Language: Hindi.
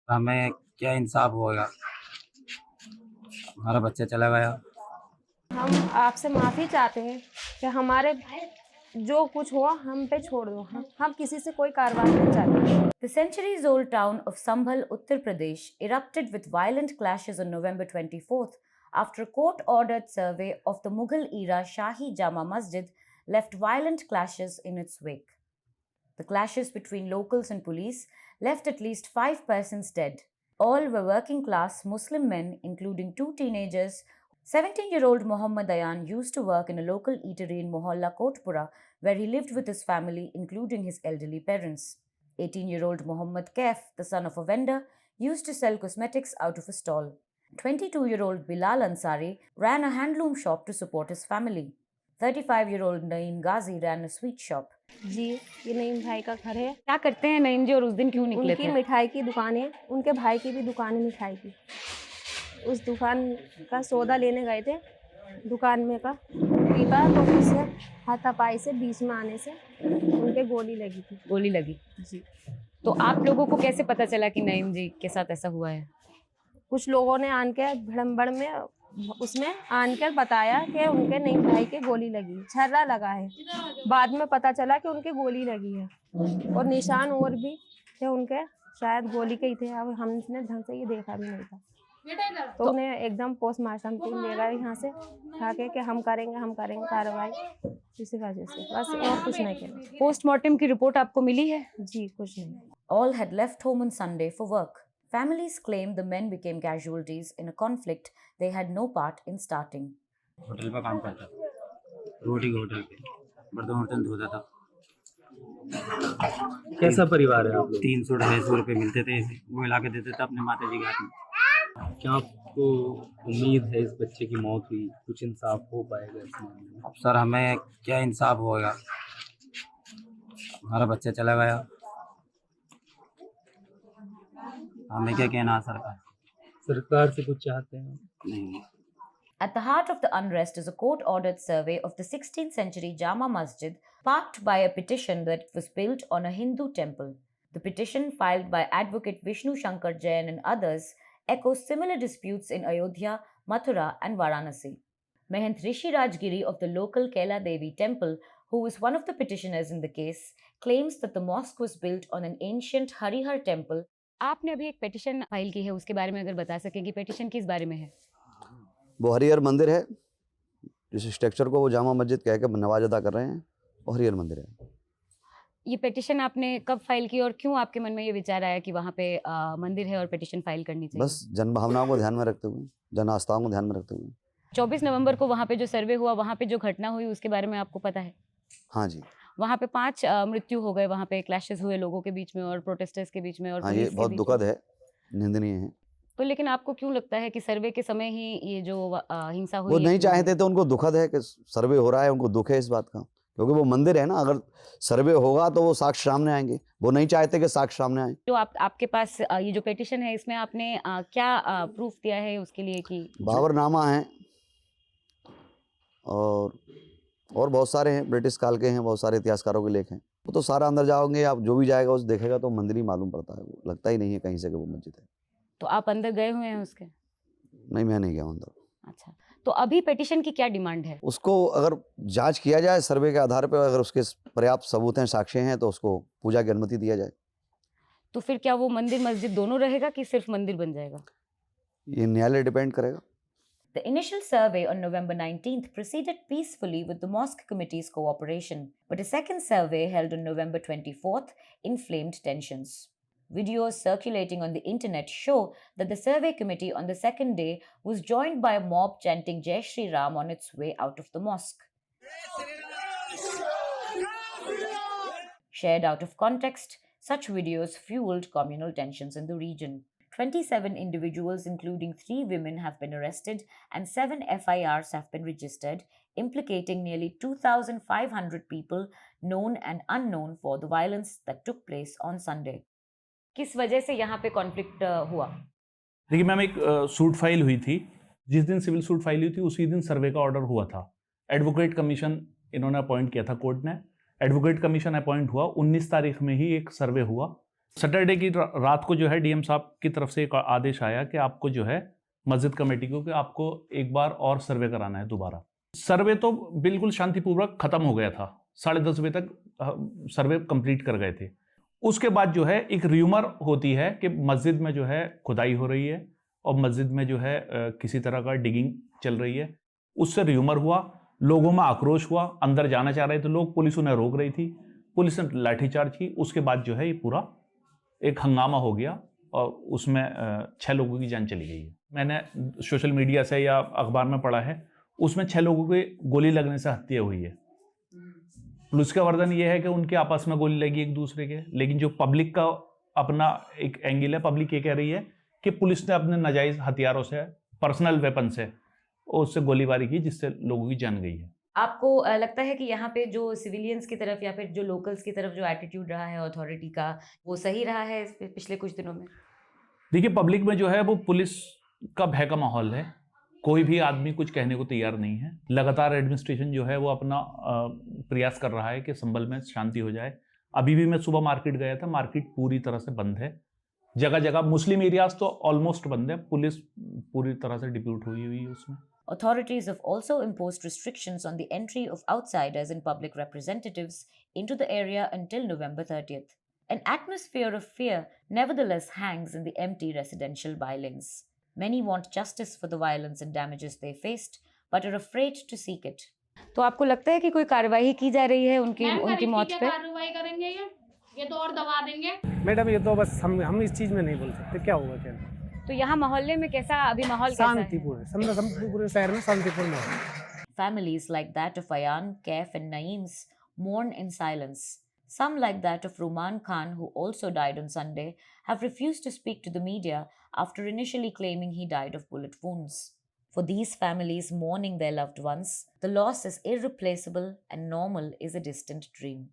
हमें क्या इंसाफ होगा। हमारा बच्चा चला गया। हम आपसे माफ़ी चाहते हैं कि हमारे जो कुछ हुआ हम पे छोड़ दो। हम किसी से कोई कार्रवाई नहीं चाहते। The centuries-old town of Sambhal, Uttar Pradesh, erupted with violent clashes on November 24th after a court-ordered survey of the Mughal-era Shahi Jama Masjid left violent clashes in its wake. The clashes between locals and police left at least 5 persons dead. All were working-class Muslim men, including 2 teenagers. 17-year-old Mohammad Ayan used to work in a local eatery in Mohalla Kotpura, where he lived with his family, including his elderly parents. 18-year-old Mohammad Kaif, the son of a vendor, used to sell cosmetics out of a stall. 22-year-old Bilal Ansari ran a handloom shop to support his family. 35-year-old Naeem Ghazi ran a sweet shop. जी, ये नईम भाई का घर है। क्या करते हैं नईम जी और उस दिन क्यों निकले उनकी थे? मिठाई की दुकान है, उनके भाई की भी दुकान है मिठाई की। उस दुकान का सौदा लेने गए थे दुकान में का पीपा, तो उससे हाथापाई से बीच में आने से उनके गोली लगी थी। गोली लगी। जी, तो आप लोगों को कैसे पता चला कि नईम जी के साथ ऐसा हुआ है? कुछ लोगों ने आन के भड़म्बड़ में उसमें आन कर बताया कि उनके नईम भाई के गोली लगी, छर्रा लगा है। बाद में पता चला कि उनके गोली लगी है और निशान और भी थे उनके, शायद गोली के ही थे। अब हमने ढंग से ये देखा भी नहीं था, तो उन्हें एकदम पोस्टमार्टम टीम ले गए यहाँ से कहा कि हम करेंगे कार्रवाई। इसी वजह से बस, और कुछ नहीं किया। पोस्टमार्टम की रिपोर्ट आपको मिली है? जी, कुछ नहीं। All had left home on Sunday for work. Families claimed the men became casualties in a conflict they had no part in starting. Hotel पर काम करता, रोटी के होटल पे बर्तन वर्तन धोता था। कैसा परिवार है आप लोग? 300-250 रुपये मिलते थे, वो ला के देते थे अपने माता जी के हाथ में। क्या आपको उम्मीद है इस बच्चे की मौत हुई, कुछ इंसाफ हो पाएगा इस मामले में? अब सर हमें क्या इंसाफ होगा। हमारा बच्चा चला गया। हमें क्या कहना है सरकार से कुछ चाहते हैं? नहीं। At the heart of the unrest is a court-ordered survey of the 16th century Jama Masjid, sparked by a petition that was built on a Hindu temple. The petition, filed by advocate Vishnu Shankar Jain and others, echoes similar disputes in Ayodhya, Mathura, and Varanasi. Mahant Rishi Rajgiri of the local Kaila Devi temple, who was one of the petitioners in the case, claims that the mosque was built on an ancient Harihar temple. आपने अभी एक पेटिशन फाइल की है, उसके बारे में अगर बता सकें कि पेटिशन किस बारे में है? वो हरिहर मंदिर है, जिस स्ट्रक्चर को वो जामा मस्जिद कह के नवाज अदा कर रहे हैं, वो हरिहर मंदिर है। ये पेटिशन आपने कब फाइल की और क्यों आपके मन में ये विचार आया कि वहाँ पे मंदिर है और पेटिशन फाइल करनी चाहिए? बस जन भावनाओं को ध्यान में रखते हुए, जन आस्थाओं को ध्यान में रखते हुए। 24 नवंबर को वहाँ पे जो सर्वे हुआ, वहाँ पे जो घटना हुई, उसके बारे में आपको पता है? हाँ जी। वहाँ पे 5 मृत्यु हो गए, वहाँ पे क्लैशेस हुए लोगों के बीच में और प्रोटेस्टर्स के बीच में और हाँ, पुलिस ये के बहुत बीच दुखद में। है, निंदनीय है। तो लेकिन आपको क्यों लगता है कि सर्वे के समय ही ये जो हिंसा हुई वो है, नहीं क्यों चाहते थे, उनको दुखद है कि सर्वे हो रहा है, उनको दुख है इस बात का, क्योंकि वो मंदिर है ना। अगर सर्वे होगा तो वो साक्ष्य सामने आएंगे, वो नहीं चाहते कि साक्ष्य सामने आए। जो आपके पास ये जो पेटिशन है, इसमें आपने क्या प्रूफ दिया है उसके लिए कि बाबरनामा है और बहुत सारे हैं, ब्रिटिश काल के हैं, बहुत सारे इतिहासकारों के लेख हैं। वो तो सारा अंदर जाओगे आप, जो भी जाएगा उस देखेगा तो मंदिर ही मालूम पड़ता है, वो लगता ही नहीं है कहीं से कि वो मस्जिद है। तो आप अंदर गए हुए हैं उसके? नहीं, मैं नहीं गया अंदर। अच्छा, तो अभी पेटिशन की क्या डिमांड है? उसको अगर जांच किया जाए सर्वे के आधार पर, अगर उसके पर्याप्त सबूत हैं, साक्ष्य हैं, तो उसको पूजा की अनुमति दिया जाए। तो फिर क्या वो मंदिर मस्जिद दोनों रहेगा कि सिर्फ मंदिर बन जाएगा? ये न्यायालय डिपेंड करेगा। The initial survey on November 19th proceeded peacefully with the mosque committee's cooperation, but a second survey held on November 24th inflamed tensions. Videos circulating on the internet show that the survey committee on the second day was joined by a mob chanting Jai Shri Ram on its way out of the mosque. Shared out of context, such videos fueled communal tensions in the region. 27 individuals, including 3 women, have been arrested and 7 FIRs have been registered, implicating nearly 2,500 people, known and unknown, for the violence that took place on Sunday. किस वजह से यहाँ पे कॉन्फ्लिक्ट हुआ? देखिए मैम, एक सूट फाइल हुई थी। जिस दिन सिविल सूट फाइल हुई थी उसी दिन सर्वे का ऑर्डर हुआ था। एडवोकेट कमीशन इन्होंने अपॉइंट किया था, कोर्ट ने। एडवोकेट कमीशन अपॉइंट हुआ, 19 तारीख में ही एक सर्वे हुआ। सैटरडे की रात को जो है डीएम साहब की तरफ से एक आदेश आया कि आपको जो है मस्जिद कमेटी को कि आपको एक बार और सर्वे कराना है दोबारा। सर्वे तो बिल्कुल शांतिपूर्वक खत्म हो गया था, 10:30 बजे तक सर्वे कंप्लीट कर गए थे। उसके बाद जो है एक र्यूमर होती है कि मस्जिद में जो है खुदाई हो रही है और मस्जिद में जो है किसी तरह का डिगिंग चल रही है। उससे र्यूमर हुआ, लोगों में आक्रोश हुआ, अंदर जाना चाह रहे थे लोग, पुलिस उन्हें रोक रही थी, पुलिस ने लाठीचार्ज की। उसके बाद जो है ये पूरा एक हंगामा हो गया और उसमें 6 लोगों की जान चली गई है। मैंने सोशल मीडिया से या अखबार में पढ़ा है, उसमें 6 लोगों की गोली लगने से हत्या हुई है। पुलिस का वर्जन ये है कि उनके आपस में गोली लगी एक दूसरे के, लेकिन जो पब्लिक का अपना एक एंगल है, पब्लिक ये कह रही है कि पुलिस ने अपने नाजायज हथियारों से, पर्सनल वेपन से उससे गोलीबारी की, जिससे लोगों की जान गई है। आपको लगता है कि यहाँ पे जो सिविलियंस की तरफ या फिर जो लोकल्स की तरफ जो एटीट्यूड रहा है अथॉरिटी का, वो सही रहा है पिछले कुछ दिनों में? देखिए, पब्लिक में जो है वो पुलिस का भय का माहौल है, कोई भी आदमी कुछ कहने को तैयार नहीं है। लगातार एडमिनिस्ट्रेशन जो है वो अपना प्रयास कर रहा है कि संभल में शांति हो जाए। अभी भी मैं सुबह मार्केट गया था, मार्केट पूरी तरह से बंद है, जगह जगह मुस्लिम एरियाज तो ऑलमोस्ट बंद है, पुलिस पूरी तरह से डिप्यूट हुई है उसमें। Authorities have also imposed restrictions on the entry of outsiders and public representatives into the area until November 30th. An atmosphere of fear nevertheless hangs in the empty residential by-lanes. Many want justice for the violence and damages they faced, but are afraid to seek it. तो आपको लगता है कि कोई कार्रवाई की जा रही है उनकी मौत पे? कार्रवाई करेंगे ये तो और दबा देंगे। मैडम ये तो बस हम इस चीज़ में नहीं बोल सकते, क्या होगा क्या। तो यहाँ मोहल्ले में कैसा अभी माहौल कैसा है? शांतिपूर्ण, पूरे शहर में शांतिपूर्ण माहौल। Families like that of Ayan, Kaif and Naeem's mourn in silence. Some like that of Ruman Khan, who also died on Sunday, have refused to speak to the media after initially claiming he died of bullet wounds. For these families mourning their loved ones, the loss is irreplaceable and normal is a distant dream.